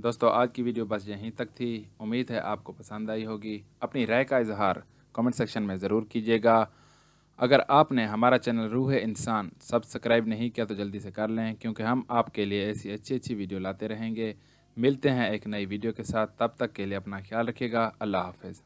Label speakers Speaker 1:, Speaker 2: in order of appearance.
Speaker 1: दोस्तों आज की वीडियो बस यहीं तक थी। उम्मीद है आपको पसंद आई होगी। अपनी राय का इजहार कमेंट सेक्शन में ज़रूर कीजिएगा। अगर आपने हमारा चैनल रूह इंसान सब्सक्राइब नहीं किया तो जल्दी से कर लें, क्योंकि हम आपके लिए ऐसी अच्छी अच्छी वीडियो लाते रहेंगे। मिलते हैं एक नई वीडियो के साथ, तब तक के लिए अपना ख्याल रखिएगा। अल्लाह हाफ़िज़।